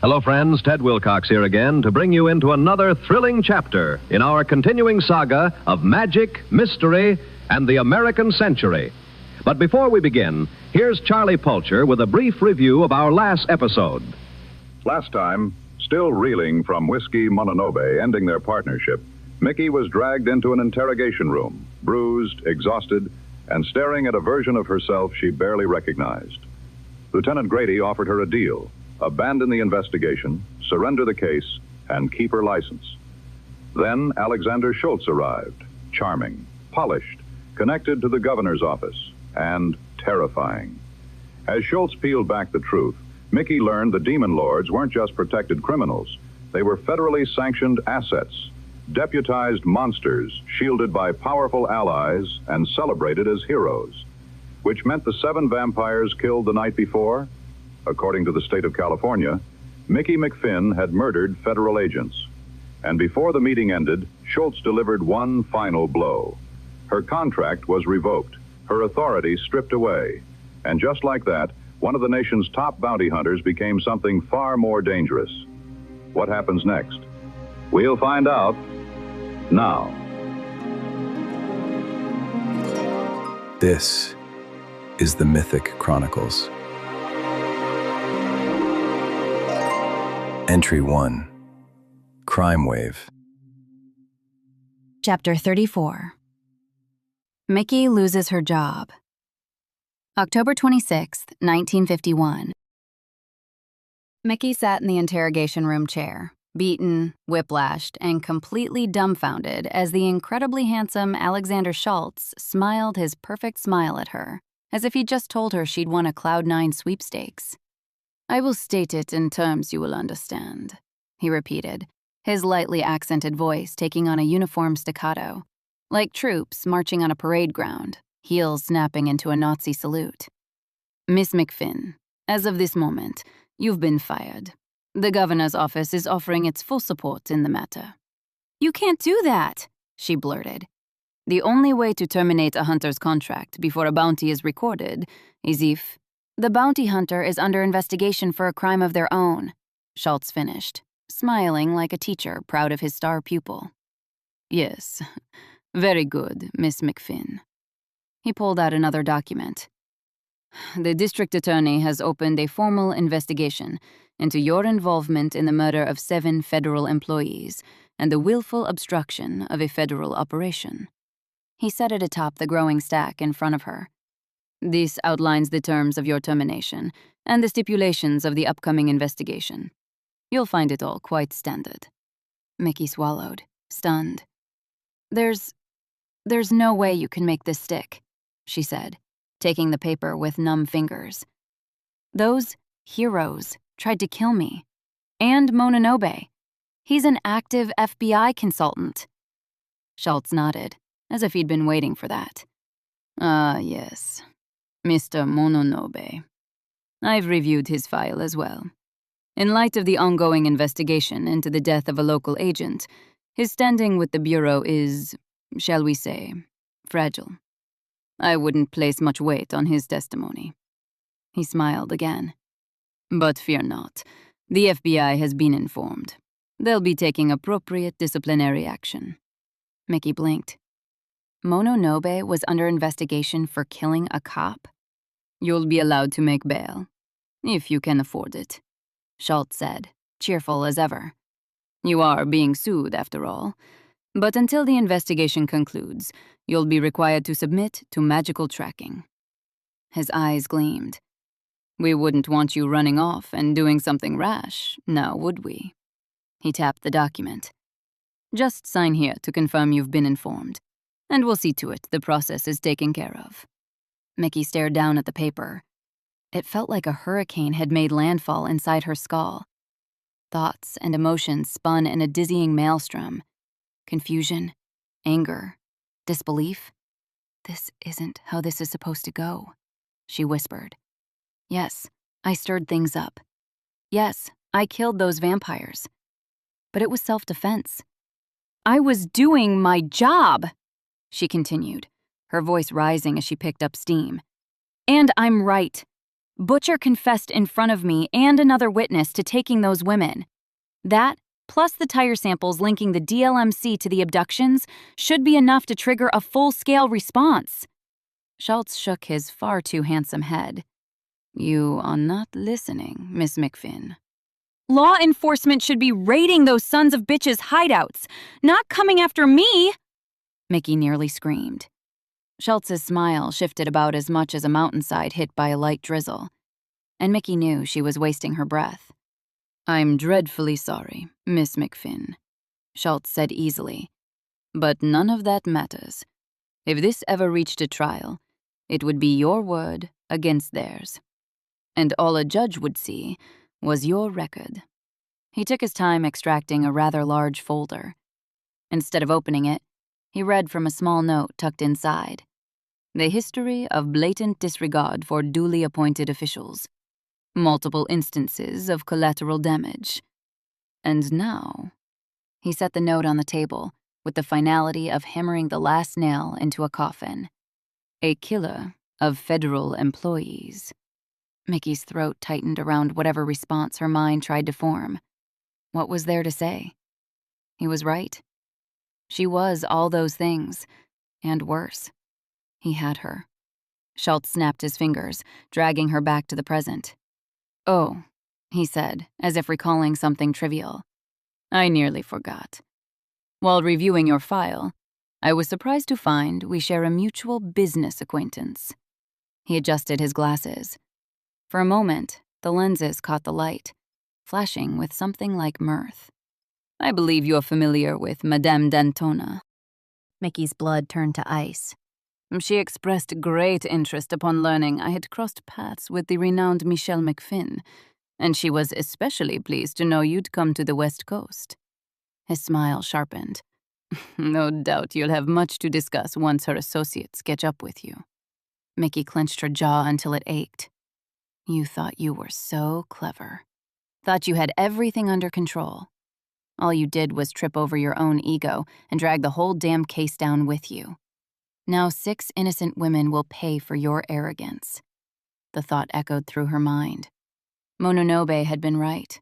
Hello, friends. Ted Wilcox here again to bring you into another thrilling chapter in our continuing saga of magic, mystery, and the American century. But before we begin, here's Charlie Pulcher with a brief review of our last episode. Last time, still reeling from Whiskey Mononobe ending their partnership, Mickey was dragged into an interrogation room, bruised, exhausted, and staring at a version of herself she barely recognized. Lieutenant Grady offered her a deal: abandon the investigation, surrender the case, and keep her license. Then Alexander Schultz arrived, charming, polished, connected to the governor's office, and terrifying. As Schultz peeled back the truth, Mickey learned the demon lords weren't just protected criminals. They were federally sanctioned assets, deputized monsters shielded by powerful allies and celebrated as heroes, which meant the 7 vampires killed the night before. According to the state of California, Mickey McFinn had murdered federal agents. And before the meeting ended, Schultz delivered one final blow. Her contract was revoked, her authority stripped away. And just like that, one of the nation's top bounty hunters became something far more dangerous. What happens next? We'll find out now. This is the Mythic Chronicles. Entry 1. Crime Wave. Chapter 34. Mickey loses her job. October 26th, 1951. Mickey sat in the interrogation room chair, beaten, whiplashed, and completely dumbfounded as the incredibly handsome Alexander Schultz smiled his perfect smile at her, as if he'd just told her she'd won a Cloud9 sweepstakes. "I will state it in terms you will understand," he repeated, his lightly accented voice taking on a uniform staccato, like troops marching on a parade ground, heels snapping into a Nazi salute. "Miss McFinn, as of this moment, you've been fired. The governor's office is offering its full support in the matter." "You can't do that," she blurted. "The only way to terminate a hunter's contract before a bounty is recorded is if the bounty hunter is under investigation for a crime of their own," Schultz finished, smiling like a teacher proud of his star pupil. "Yes, very good, Miss McFinn." He pulled out another document. "The district attorney has opened a formal investigation into your involvement in the murder of 7 federal employees and the willful obstruction of a federal operation." He set it atop the growing stack in front of her. "This outlines the terms of your termination and the stipulations of the upcoming investigation. You'll find it all quite standard." Mickey swallowed, stunned. There's no way you can make this stick," she said, taking the paper with numb fingers. "Those heroes tried to kill me. And Mononobe. He's an active FBI consultant." Schultz nodded, as if he'd been waiting for that. "Ah, yes. Mr. Mononobe. I've reviewed his file as well. In light of the ongoing investigation into the death of a local agent, his standing with the Bureau is, shall we say, fragile. I wouldn't place much weight on his testimony." He smiled again. "But fear not. The FBI has been informed. They'll be taking appropriate disciplinary action." Mickey blinked. Mononobe was under investigation for killing a cop? "You'll be allowed to make bail, if you can afford it," Schultz said, cheerful as ever. "You are being sued, after all. But until the investigation concludes, you'll be required to submit to magical tracking." His eyes gleamed. "We wouldn't want you running off and doing something rash, now would we?" He tapped the document. "Just sign here to confirm you've been informed, and we'll see to it the process is taken care of." Mickey stared down at the paper. It felt like a hurricane had made landfall inside her skull. Thoughts and emotions spun in a dizzying maelstrom. Confusion, anger, disbelief. "This isn't how this is supposed to go," she whispered. "Yes, I stirred things up. Yes, I killed those vampires. But it was self-defense. I was doing my job," she continued, her voice rising as she picked up steam. "And I'm right. Butcher confessed in front of me and another witness to taking those women. That, plus the tire samples linking the DLMC to the abductions, should be enough to trigger a full-scale response. Schultz shook his far too handsome head. You are not listening, Miss McFinn. Law enforcement should be raiding those sons of bitches' hideouts, not coming after me, Mickey nearly screamed. Schultz's smile shifted about as much as a mountainside hit by a light drizzle, and Mickey knew she was wasting her breath. I'm dreadfully sorry, Miss McFinn, Schultz said easily. But none of that matters. If this ever reached a trial, it would be your word against theirs. And all a judge would see was your record. He took his time extracting a rather large folder. Instead of opening it, he read from a small note tucked inside. The history of blatant disregard for duly appointed officials. Multiple instances of collateral damage. And now, he set the note on the table with the finality of hammering the last nail into a coffin. A killer of federal employees. Mickey's throat tightened around whatever response her mind tried to form. What was there to say? He was right. She was all those things, and worse. He had her. Schultz snapped his fingers, dragging her back to the present. Oh, he said, as if recalling something trivial. I nearly forgot. While reviewing your file, I was surprised to find we share a mutual business acquaintance. He adjusted his glasses. For a moment, the lenses caught the light, flashing with something like mirth. I believe you're familiar with Madame D'Antona. Mickey's blood turned to ice. She expressed great interest upon learning I had crossed paths with the renowned Michelle McFinn, and she was especially pleased to know you'd come to the West Coast. His smile sharpened. No doubt you'll have much to discuss once her associates catch up with you. Mickey clenched her jaw until it ached. You thought you were so clever. Thought you had everything under control. All you did was trip over your own ego and drag the whole damn case down with you. Now 6 innocent women will pay for your arrogance. The thought echoed through her mind. Mononobe had been right.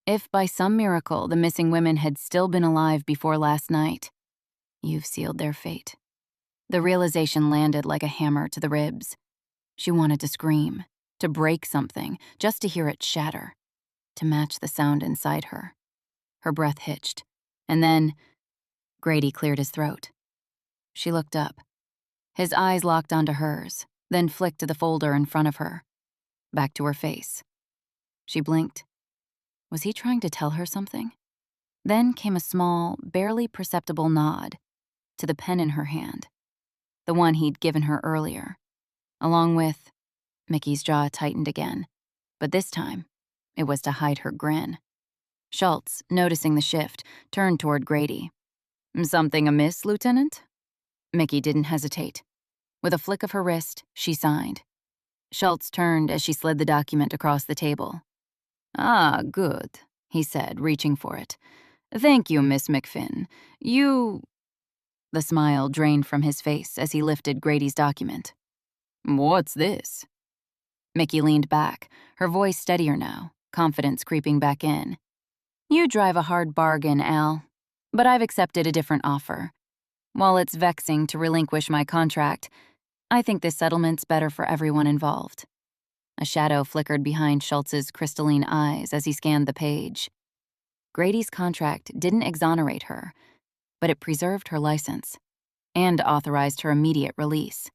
If by some miracle the missing women had still been alive before last night, you've sealed their fate. The realization landed like a hammer to the ribs. She wanted to scream, to break something, just to hear it shatter, to match the sound inside her. Her breath hitched, and then Grady cleared his throat. She looked up. His eyes locked onto hers, then flicked to the folder in front of her, back to her face. She blinked. Was he trying to tell her something? Then came a small, barely perceptible nod to the pen in her hand, the one he'd given her earlier, along with... Mickey's jaw tightened again, but this time, it was to hide her grin. Schultz, noticing the shift, turned toward Grady. Something amiss, Lieutenant? Mickey didn't hesitate. With a flick of her wrist, she signed. Schultz turned as she slid the document across the table. Ah, good, he said, reaching for it. Thank you, Miss McFinn. You... The smile drained from his face as he lifted Grady's document. What's this? Mickey leaned back, her voice steadier now, confidence creeping back in. You drive a hard bargain, Al, but I've accepted a different offer. While it's vexing to relinquish my contract, I think this settlement's better for everyone involved. A shadow flickered behind Schultz's crystalline eyes as he scanned the page. Grady's contract didn't exonerate her, but it preserved her license and authorized her immediate release.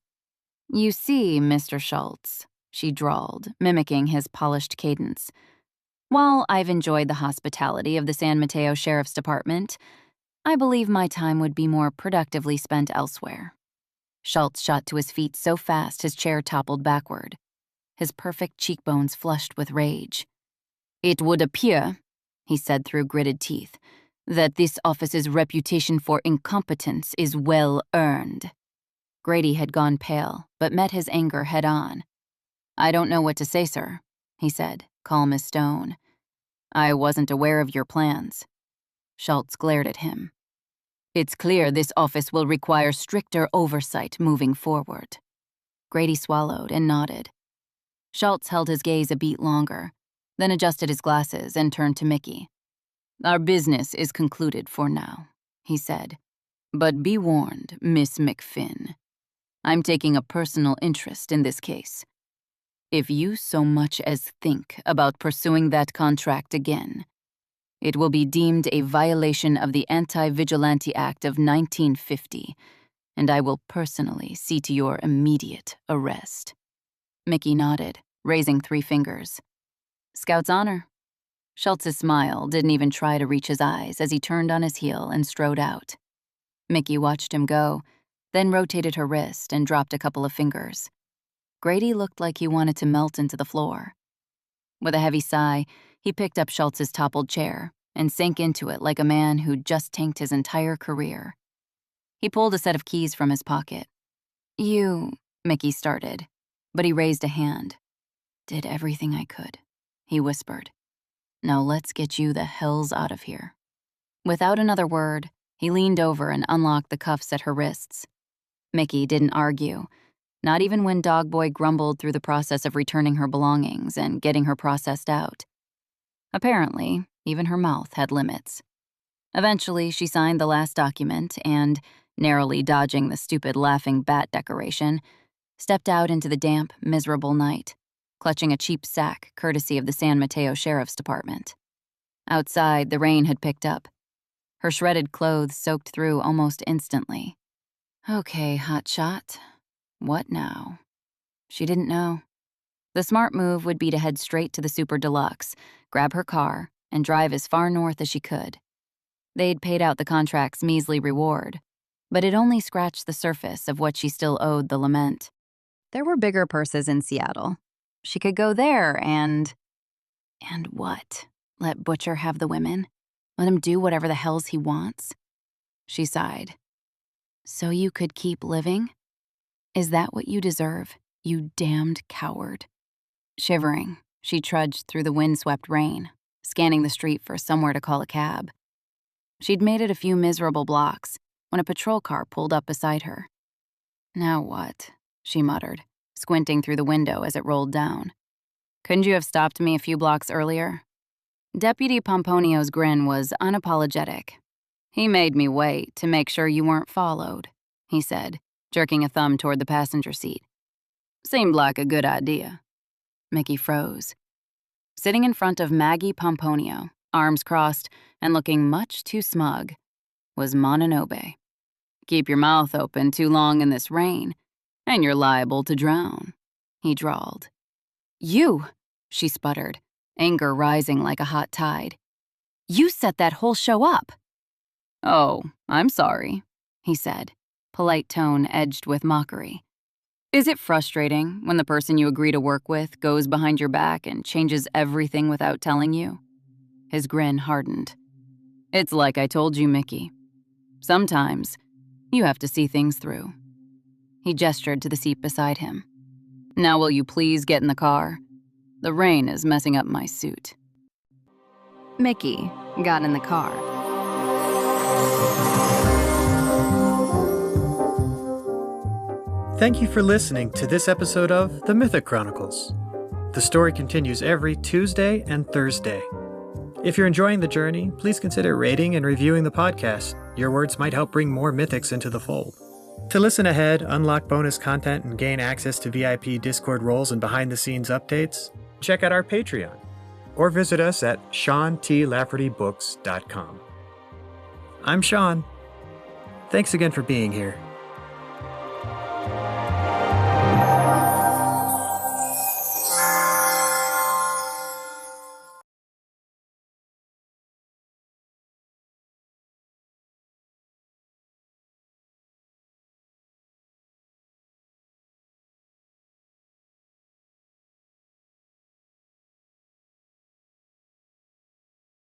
You see, Mr. Schultz, she drawled, mimicking his polished cadence. While I've enjoyed the hospitality of the San Mateo Sheriff's Department, I believe my time would be more productively spent elsewhere. Schultz shot to his feet so fast his chair toppled backward, his perfect cheekbones flushed with rage. It would appear, he said through gritted teeth, that this office's reputation for incompetence is well earned. Grady had gone pale, but met his anger head-on. I don't know what to say, sir, he said, calm as stone. I wasn't aware of your plans. Schultz glared at him. It's clear this office will require stricter oversight moving forward. Grady swallowed and nodded. Schultz held his gaze a beat longer, then adjusted his glasses and turned to Mickey. "Our business is concluded for now," he said. "But be warned, Miss McFinn. I'm taking a personal interest in this case. If you so much as think about pursuing that contract again, it will be deemed a violation of the Anti-Vigilante Act of 1950, and I will personally see to your immediate arrest." Mickey nodded, raising 3 fingers. "Scout's honor." Schultz's smile didn't even try to reach his eyes as he turned on his heel and strode out. Mickey watched him go, then rotated her wrist and dropped a couple of fingers. Grady looked like he wanted to melt into the floor. With a heavy sigh, he picked up Schultz's toppled chair and sank into it like a man who'd just tanked his entire career. He pulled a set of keys from his pocket. "You," Mickey started, but he raised a hand. "Did everything I could," he whispered. "Now let's get you the hells out of here." Without another word, he leaned over and unlocked the cuffs at her wrists. Mickey didn't argue, not even when Dogboy grumbled through the process of returning her belongings and getting her processed out. Apparently, even her mouth had limits. Eventually, she signed the last document and, narrowly dodging the stupid laughing bat decoration, stepped out into the damp, miserable night, clutching a cheap sack courtesy of the San Mateo Sheriff's Department. Outside, the rain had picked up. Her shredded clothes soaked through almost instantly. Okay, hotshot. What now? She didn't know. The smart move would be to head straight to the Super Deluxe, grab her car, and drive as far north as she could. They'd paid out the contract's measly reward, but it only scratched the surface of what she still owed the lament. There were bigger purses in Seattle. She could go there and what? Let Butcher have the women? Let him do whatever the hells he wants? She sighed. So you could keep living? Is that what you deserve, you damned coward? Shivering, she trudged through the windswept rain, scanning the street for somewhere to call a cab. She'd made it a few miserable blocks when a patrol car pulled up beside her. Now what? She muttered, squinting through the window as it rolled down. Couldn't you have stopped me a few blocks earlier? Deputy Pomponio's grin was unapologetic. He made me wait to make sure you weren't followed, he said, jerking a thumb toward the passenger seat. Seemed like a good idea. Mickey froze. Sitting in front of Maggie Pomponio, arms crossed and looking much too smug, was Mononobe. Keep your mouth open too long in this rain, and you're liable to drown, he drawled. You, she sputtered, anger rising like a hot tide. You set that whole show up. Oh, I'm sorry, he said, polite tone edged with mockery. Is it frustrating when the person you agree to work with goes behind your back and changes everything without telling you? His grin hardened. It's like I told you, Mickey. Sometimes you have to see things through. He gestured to the seat beside him. Now will you please get in the car? The rain is messing up my suit. Mickey got in the car. Thank you for listening to this episode of The Mythic Chronicles. The story continues every Tuesday and Thursday. If you're enjoying the journey, please consider rating and reviewing the podcast. Your words might help bring more mythics into the fold. To listen ahead, unlock bonus content, and gain access to VIP Discord roles and behind-the-scenes updates, check out our Patreon or visit us at SeanTLaffertyBooks.com. I'm Sean. Thanks again for being here.